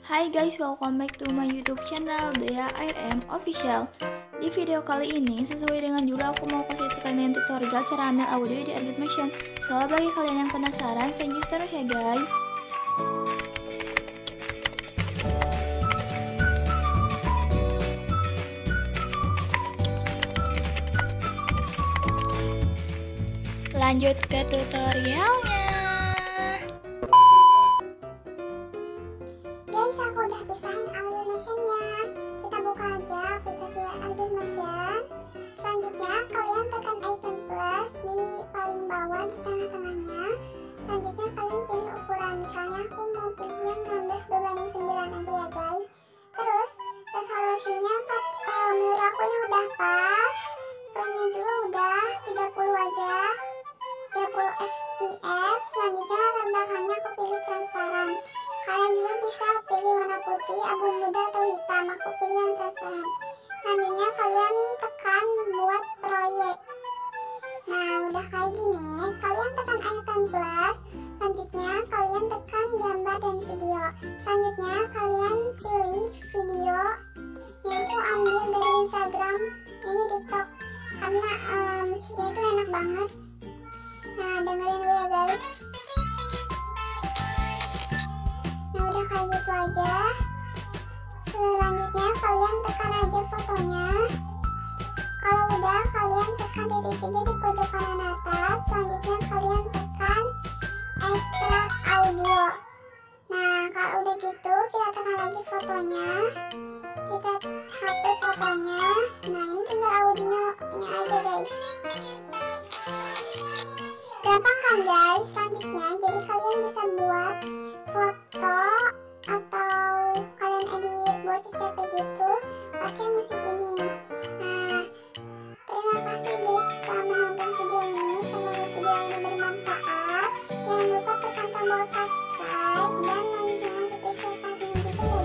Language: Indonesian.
Hai guys, welcome back to my YouTube channel DAIRM Official. Di video kali ini, sesuai dengan judul, aku mau kasih kalian tutorial cara ambil audio di XRecorder. So, bagi kalian yang penasaran, thank you terus ya guys. Lanjut ke tutorialnya. Guys, aku udah pisahin audio-nya. Kita buka aja aplikasi audio-nya. Selanjutnya kalian tekan icon plus di paling bawah di tengah-tengahnya. Selanjutnya kalian pilih ukuran, misalnya aku mau pilih yang 16:9 aja ya guys. Terus resolusinya menurut aku yang udah pas, framenya juga udah 30 aja, 30 fps. Selanjutnya latar belakangnya aku pilih transparan. Kalian juga bisa pilih warna putih, abu muda, atau hitam. Aku pilih yang transparan. Selanjutnya kalian tekan buat proyek. Nah, udah kayak gini, kalian tekan icon plus. Selanjutnya kalian tekan gambar dan video. Selanjutnya kalian pilih video yang aku ambil dari Instagram, ini TikTok, karena musiknya itu enak banget. Nah, dengerin dulu ya guys. Nah, udah kayak gitu aja. Selanjutnya kalian tekan aja fotonya. Kalau udah, kalian tekan titik 3 di pojok kanan atas. Selanjutnya kalian tekan ekstrak audio. Nah, kalau udah gitu, kita tekan lagi fotonya. Kita hapus fotonya. Nah, ini tinggal audionya aja guys. Gampang kan guys? Selanjutnya, jadi kalian bisa buat foto atau kalian edit buat CP gitu pakai musik ini. Nah, terima kasih guys telah menonton video ini. Semoga video ini bermanfaat. Jangan lupa tekan tombol subscribe dan lonceng notifikasinya juga ya